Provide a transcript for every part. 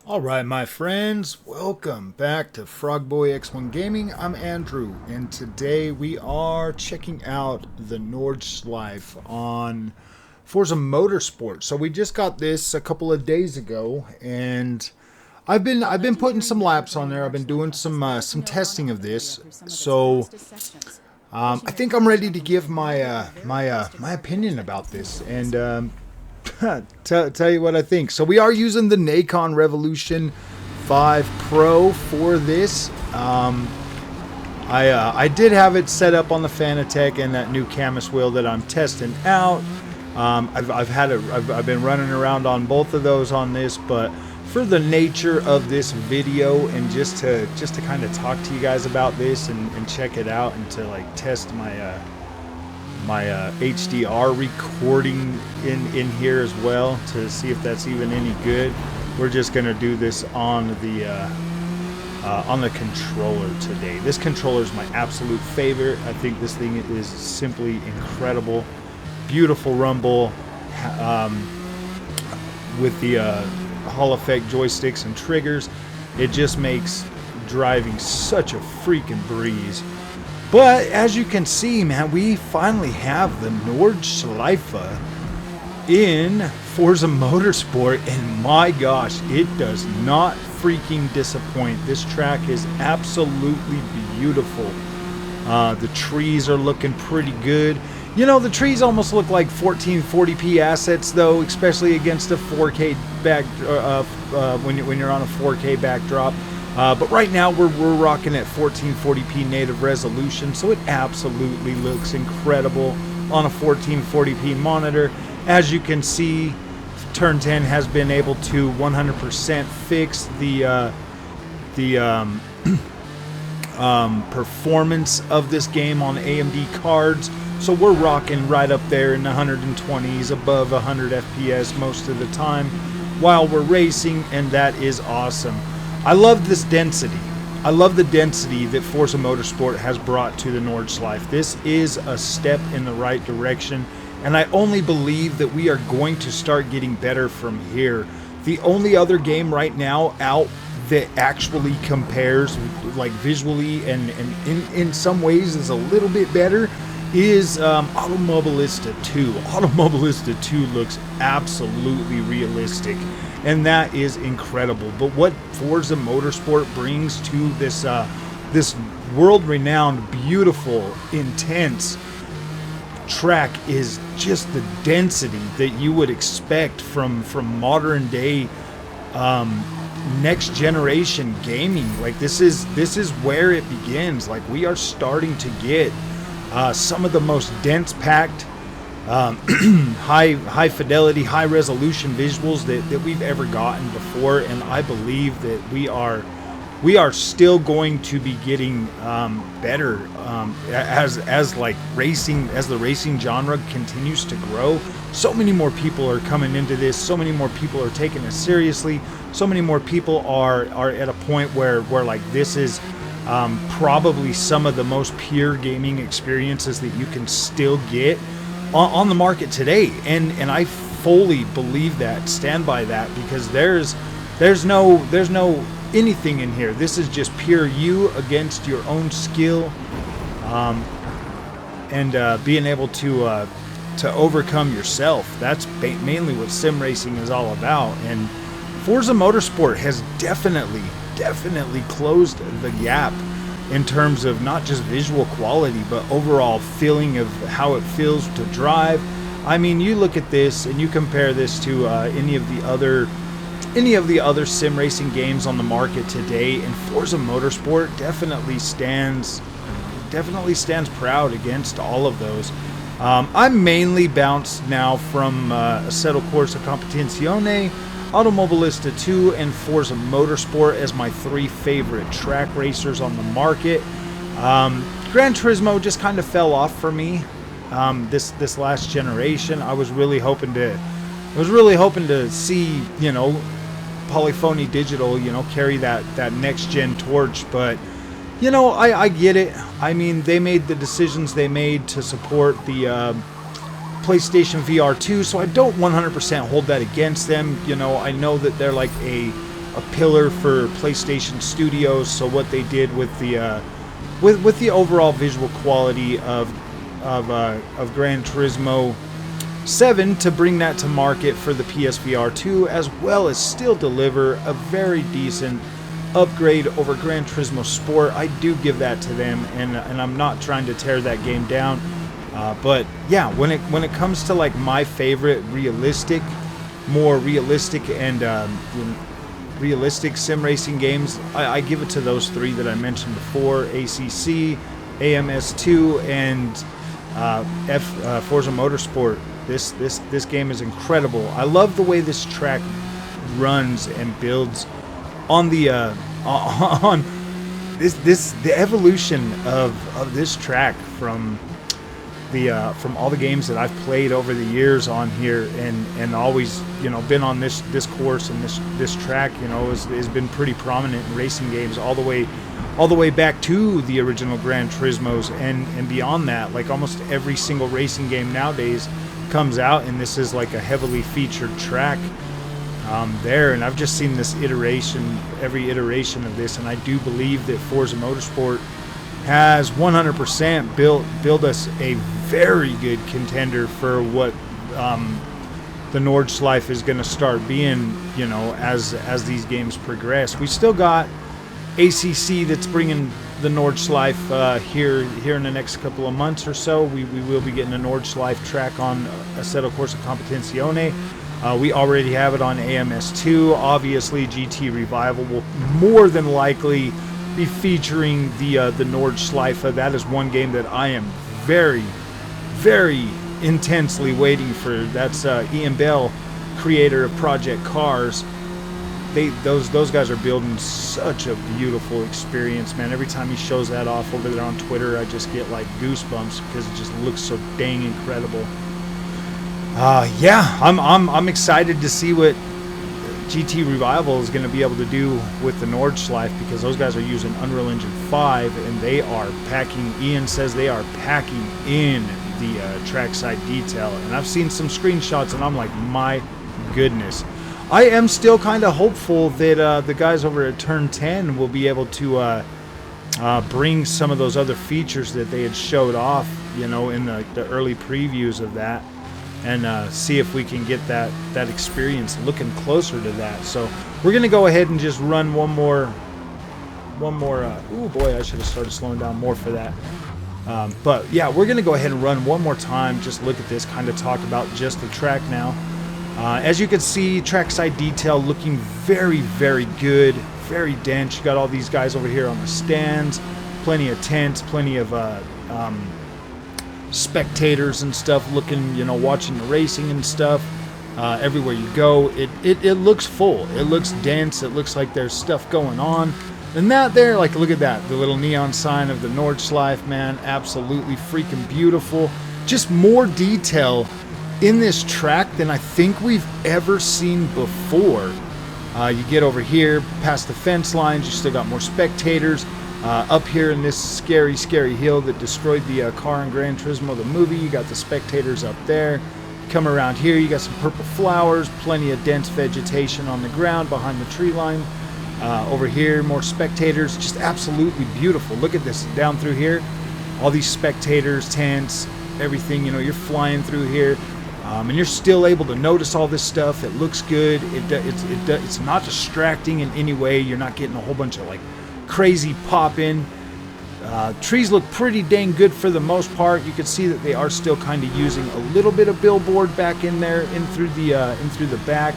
Alright, my friends, welcome back to Frogboy X1 Gaming. I'm Andrew, and today we are checking out the Nordschleife on Forza Motorsport. So we just got this a couple of days ago, and I've been putting some laps on there. I've been doing some testing of this. So I think I'm ready to give my my opinion about this, and tell you what I think. So we are using the Nacon Revolution 5 Pro for this. I did have it set up on the Fanatec and that new Camus wheel that I'm testing out. I've been running around on both of those on this, but for the nature of this video and just to kind of talk to you guys about this and check it out and to like test my HDR recording in here as well to see if that's even any good. We're just gonna do this on the controller today. This controller is my absolute favorite. I think this thing is simply incredible. Beautiful rumble with the Hall effect joysticks and triggers. It just makes driving such a freaking breeze. But as you can see, man, we finally have the Nordschleife in Forza Motorsport, and my gosh, it does not freaking disappoint. This track is absolutely beautiful. The trees are looking pretty good. You know, the trees almost look like 1440p assets, though, especially against a 4K back when you're on a 4K backdrop. But right now we're rocking at 1440p native resolution, so it absolutely looks incredible on a 1440p monitor. As you can see, Turn 10 has been able to 100% fix the performance of this game on AMD cards. So we're rocking right up there in the 120s, above 100 FPS most of the time while we're racing, and that is awesome. I love this density. I love the density that Forza Motorsport has brought to the Nordschleife. This is a step in the right direction, and I only believe that we are going to start getting better from here. The only other game right now out that actually compares, like visually and in some ways is a little bit better, is Automobilista 2. Automobilista 2 looks absolutely realistic, and that is incredible. But what Forza Motorsport brings to this this world-renowned, beautiful, intense track is just the density that you would expect from modern day next generation gaming. Like this is where it begins. Like we are starting to get some of the most dense packed high fidelity, high resolution visuals that we've ever gotten before, and I believe that we are still going to be getting better as the racing genre continues to grow. So many more people are coming into this, so many more people are taking it seriously, so many more people are at a point where like this is probably some of the most pure gaming experiences that you can still get on the market today, and I fully believe that, stand by that, because there's no anything in here. This is just pure you against your own skill, and being able to overcome yourself. That's mainly what sim racing is all about, and Forza Motorsport has definitely closed the gap in terms of not just visual quality, but overall feeling of how it feels to drive. I mean, you look at this and you compare this to any of the other sim racing games on the market today, and Forza Motorsport definitely stands proud against all of those. I'm mainly bounced now from Assetto Corsa Competizione, Automobilista 2, and Forza Motorsport as my three favorite track racers on the market. Gran Turismo just kind of fell off for me this last generation. I was really hoping to see, you know, Polyphony Digital, you know, carry that next gen torch, but you know, I get it. I mean, they made the decisions they made to support the PlayStation VR 2, so I don't 100% hold that against them. You know, I know that they're like a a pillar for PlayStation Studios. So what they did with the with the overall visual quality of Gran Turismo 7 to bring that to market for the PSVR 2, as well as still deliver a very decent upgrade over Gran Turismo Sport. I do give that to them, and I'm not trying to tear that game down. But yeah, when it comes to like my favorite more realistic and realistic sim racing games, I give it to those three that I mentioned before: ACC, AMS2, and Forza Motorsport. This game is incredible. I love the way this track runs and builds on the on the evolution of this track from all the games that I've played over the years on here, and always, you know, been on this course and this track, you know, has been pretty prominent in racing games all the way back to the original Gran Turismos and beyond that. Like almost every single racing game nowadays comes out, and this is like a heavily featured track there. And I've just seen this every iteration of this, and I do believe that Forza Motorsport has 100% built us a very good contender for what the Nordschleife is going to start being, you know, as these games progress. We still got ACC that's bringing the Nordschleife here in the next couple of months or so. We will be getting a Nordschleife track on Assetto Corsa Competizione. We already have it on AMS2. Obviously, GT Revival will more than likely be featuring the Nordschleife. That is one game that I am very, very intensely waiting for. That's Ian Bell, creator of Project Cars. Those guys are building such a beautiful experience, man. Every time he shows that off over there on Twitter, I just get like goosebumps because it just looks so dang incredible. Yeah, I'm excited to see what GT Revival is going to be able to do with the Nordschleife, because those guys are using Unreal Engine 5, and they are packing. Ian says they are packing in the trackside detail, and I've seen some screenshots, and I'm like, my goodness. I am still kind of hopeful that the guys over at Turn 10 will be able to bring some of those other features that they had showed off, you know, in the early previews of that, and see if we can get that experience looking closer to that. So we're gonna go ahead and just run one more. Oh boy, I should have started slowing down more for that. But yeah, we're gonna go ahead and run one more time. Just look at this, kind of talk about just the track now. As you can see, trackside detail looking very, very good, very dense. You got all these guys over here on the stands, plenty of tents, plenty of spectators and stuff looking, you know, watching the racing and stuff. Everywhere you go, it looks full. It looks dense. It looks like there's stuff going on. And that there, like, look at that, the little neon sign of the Nordschleife, man, absolutely freaking beautiful. Just more detail in this track than I think we've ever seen before. You get over here past the fence lines, you still got more spectators. Up here in this scary, scary hill that destroyed the car in Gran Turismo the movie, you got the spectators up there. Come around here, you got some purple flowers, plenty of dense vegetation on the ground behind the tree line. Over here, more spectators, just absolutely beautiful. Look at this, down through here, all these spectators, tents, everything, you know, you're flying through here. And you're still able to notice all this stuff. It looks good. It's not distracting in any way. You're not getting a whole bunch of like crazy pop in. Trees look pretty dang good for the most part. You can see that they are still kind of using a little bit of billboard back in there, in through the back.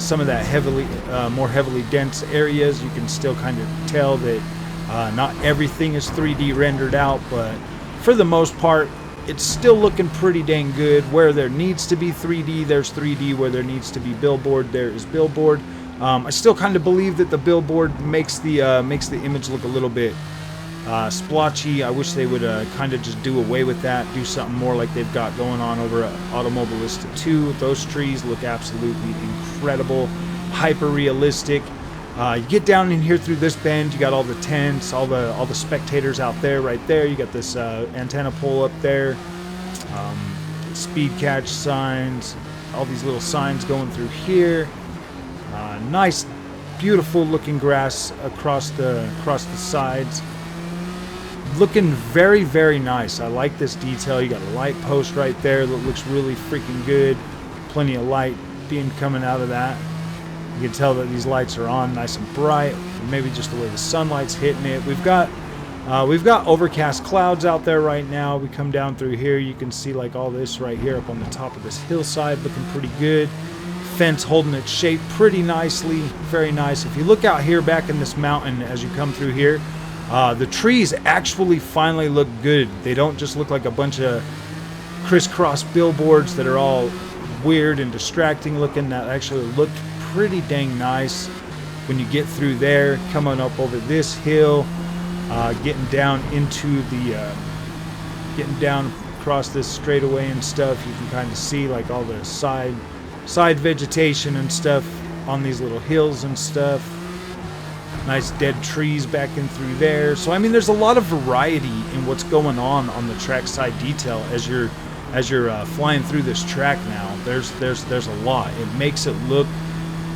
Some of that more heavily dense areas, you can still kind of tell that not everything is 3D rendered out, but for the most part, it's still looking pretty dang good. Where there needs to be 3D, there's 3D. Where there needs to be billboard, there is billboard. I still kind of believe that the billboard makes the image look a little bit splotchy. I wish they would kind of just do away with that, do something more like they've got going on over at Automobilista 2. Those trees look absolutely incredible, hyper realistic. You get down in here through this bend, you got all the tents, all the spectators out there, right there. You got this antenna pole up there, speed catch signs, all these little signs going through here. Nice, beautiful looking grass across the sides. Looking very, very nice. I like this detail. You got a light post right there that looks really freaking good. Plenty of light being coming out of that. You can tell that these lights are on nice and bright. Maybe just the way the sunlight's hitting it. We've got overcast clouds out there right now. We come down through here. You can see like all this right here up on the top of this hillside looking pretty good. Fence holding its shape pretty nicely. Very nice. If you look out here back in this mountain as you come through here, the trees actually finally look good. They don't just look like a bunch of crisscross billboards that are all weird and distracting looking. That actually looked pretty dang nice when you get through there, coming up over this hill, getting down into the getting down across this straightaway and stuff. You can kind of see like all the side vegetation and stuff on these little hills and stuff. Nice dead trees back in through there. So I mean, there's a lot of variety in what's going on the trackside detail as you're flying through this track now. There's a lot. It makes it look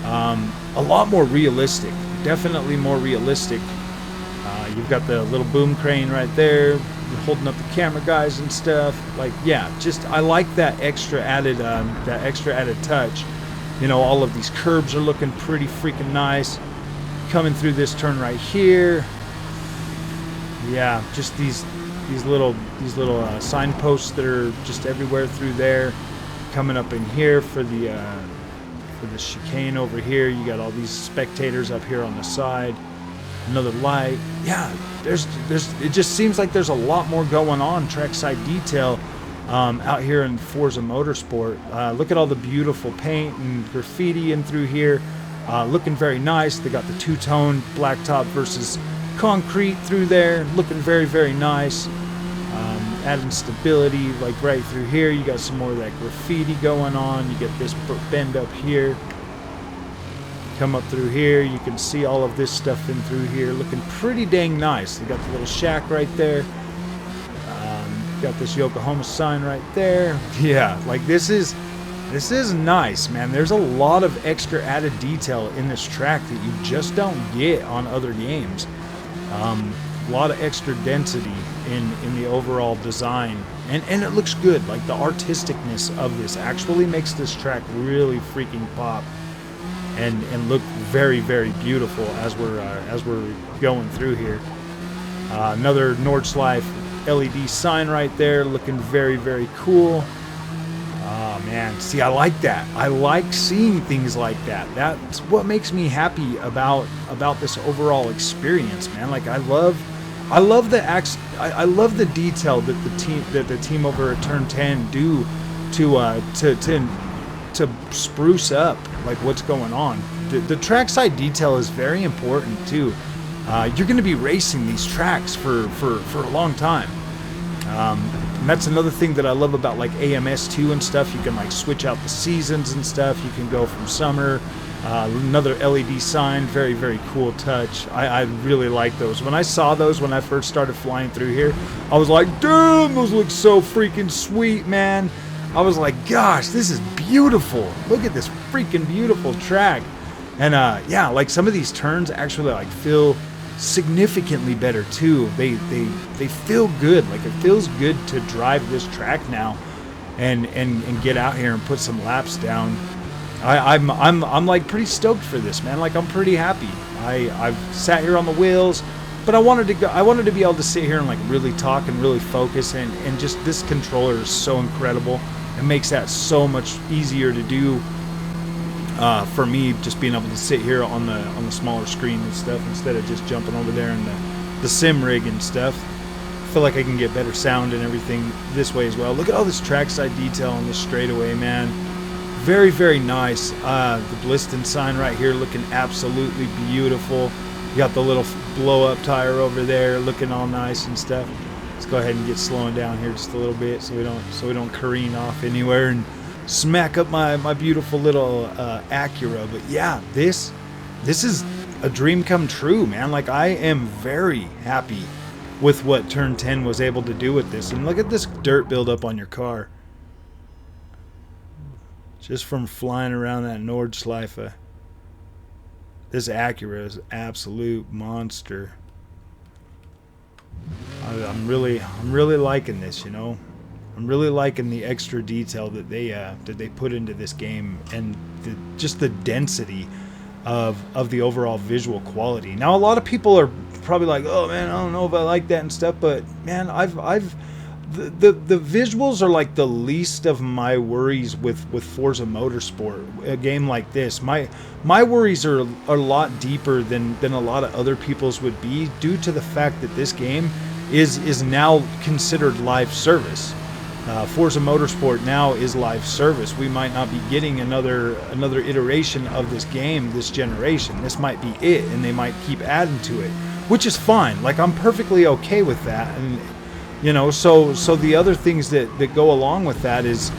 a lot more realistic. Definitely more realistic. You've got the little boom crane right there, holding up the camera guys and stuff. Like, yeah, just I like that extra added touch. You know, all of these curbs are looking pretty freaking nice. Coming through this turn right here, yeah, just these little signposts that are just everywhere through there. Coming up in here for the chicane over here, you got all these spectators up here on the side. Another light. Yeah, there's it just seems like there's a lot more going on trackside detail out here in Forza Motorsport. Look at all the beautiful paint and graffiti in through here. Looking very nice. They got the two-tone blacktop versus concrete through there. Looking very, very nice. Adding stability like right through here. You got some more of that graffiti going on. You get this bend up here. Come up through here. You can see all of this stuff in through here. Looking pretty dang nice. They got the little shack right there. Got this Yokohama sign right there. Yeah, like this is nice, man. There's a lot of extra added detail in this track that you just don't get on other games. A lot of extra density in the overall design, and it looks good. Like the artisticness of this actually makes this track really freaking pop and look very, very beautiful as we're going through here. Another Nordschleife LED sign right there, looking very, very cool. Oh man, see, I like that. I like seeing things like that. That's what makes me happy about this overall experience, man. Like I love the detail that the team over at Turn 10 do to spruce up like what's going on. The trackside detail is very important too. You're going to be racing these tracks for a long time. And that's another thing that I love about like AMS2 and stuff. You can like switch out the seasons and stuff. You can go from summer. Another LED sign, very, very cool touch. I really like those. When I saw those when I first started flying through here, I was like, damn, those look so freaking sweet, man. I was like, gosh, this is beautiful. Look at this freaking beautiful track. And yeah, like some of these turns actually like feel significantly better too. They feel good. Like it feels good to drive this track now and get out here and put some laps down. I'm like pretty stoked for this, man. Like I'm pretty happy. I've sat here on the wheels, but I wanted to be able to sit here and like really talk and really focus, and just this controller is so incredible. It makes that so much easier to do for me, just being able to sit here on the smaller screen and stuff instead of just jumping over there in the sim rig and stuff. I feel like I can get better sound and everything this way as well. Look at all this trackside detail on this straightaway, man. Very, very nice. The Bliston sign right here looking absolutely beautiful. You got the little blow-up tire over there looking all nice and stuff. Let's go ahead and get slowing down here just a little bit so we don't careen off anywhere and smack up my beautiful little Acura. But yeah, this is a dream come true, man. Like I am very happy with what Turn 10 was able to do with this. And look at this dirt buildup on your car. Just from flying around that Nordschleife. This Acura is absolute monster. I'm really liking this, you know. I'm really liking the extra detail that they put into this game, and just the density of the overall visual quality. Now, a lot of people are probably like, "Oh man, I don't know if I like that and stuff," but man, the visuals are like the least of my worries with Forza Motorsport. A game like this, my worries are a lot deeper than a lot of other people's would be, due to the fact that this game is now considered live service. Forza Motorsport now is live service. We might not be getting another iteration of this game this generation. This might be it, and they might keep adding to it, which is fine. Like, I'm perfectly okay with that. And you know, so the other things that go along with that is,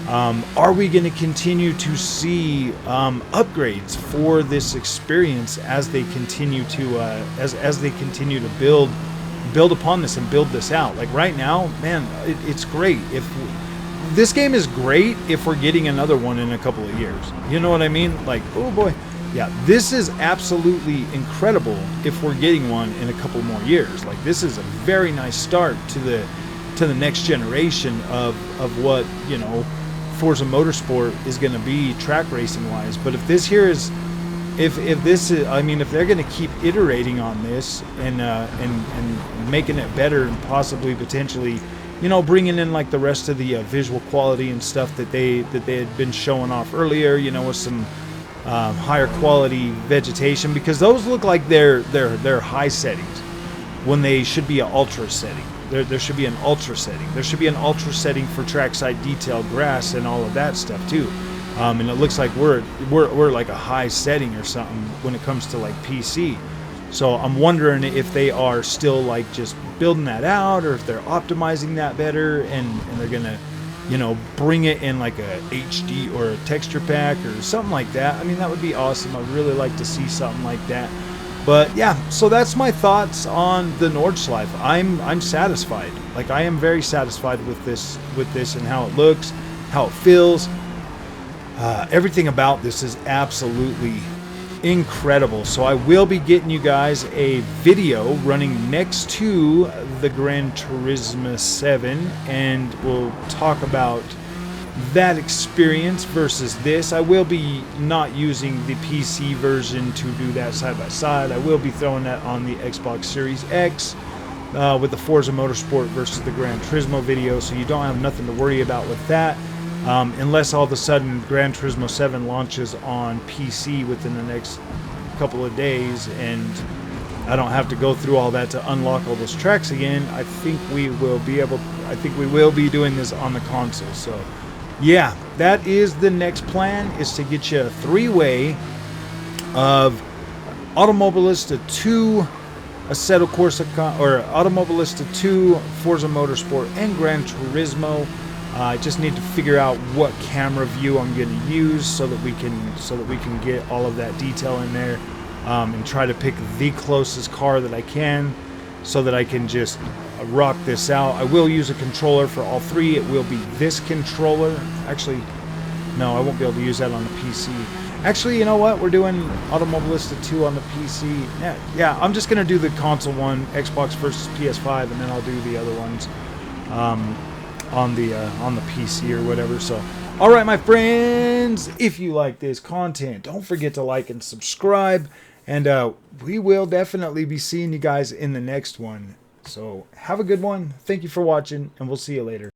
are we going to continue to see upgrades for this experience as they continue to as they continue to build upon this and build this out? Like right now, man, it's great. If this game is great, if we're getting another one in a couple of years, you know what I mean? Like, oh boy, yeah, this is absolutely incredible if we're getting one in a couple more years. Like, this is a very nice start to the next generation of what, you know, Forza Motorsport is going to be track racing wise. But if this here is, if this is, I mean, if they're going to keep iterating on this and making it better, and possibly potentially, you know, bringing in like the rest of the visual quality and stuff that they had been showing off earlier, you know, with some higher quality vegetation, because those look like they're high settings when they should be an ultra setting. There should be an ultra setting. There should be an ultra setting for trackside detail, grass, and all of that stuff too. And it looks like we're like a high setting or something when it comes to like PC. So I'm wondering if they are still like just building that out, or if they're optimizing that better, and they're gonna, you know, bring it in like a HD or a texture pack or something like that. I mean, that would be awesome. I'd really like to see something like that. But yeah, so that's my thoughts on the Nordschleife. I'm satisfied. Like, I am very satisfied with this and how it looks, how it feels. Everything about this is absolutely incredible. So I will be getting you guys a video running next to the Gran Turismo 7, and we'll talk about that experience versus this. I will be not using the PC version to do that side by side. I will be throwing that on the Xbox Series X with the Forza Motorsport versus the Gran Turismo video, so you don't have nothing to worry about with that. Unless all of a sudden Gran Turismo 7 launches on PC within the next couple of days, and I don't have to go through all that to unlock all those tracks again. I think we will be doing this on the console. So yeah, that is the next plan, is to get you a three-way of Automobilista 2, Assetto Corsa, or Automobilista 2, Forza Motorsport, and Gran Turismo. I just need to figure out what camera view I'm going to use so that we can get all of that detail in there, and try to pick the closest car that I can, so that I can just rock this out. I will use a controller for all three. It will be this controller. Actually, no, I won't be able to use that on the PC. Actually, you know what? We're doing Automobilista 2 on the PC. Yeah, I'm just going to do the console one, Xbox versus PS5, and then I'll do the other ones on the PC or whatever. So, all right, my friends, if you like this content, don't forget to like and subscribe, and we will definitely be seeing you guys in the next one. So have a good one. Thank you for watching, and we'll see you later.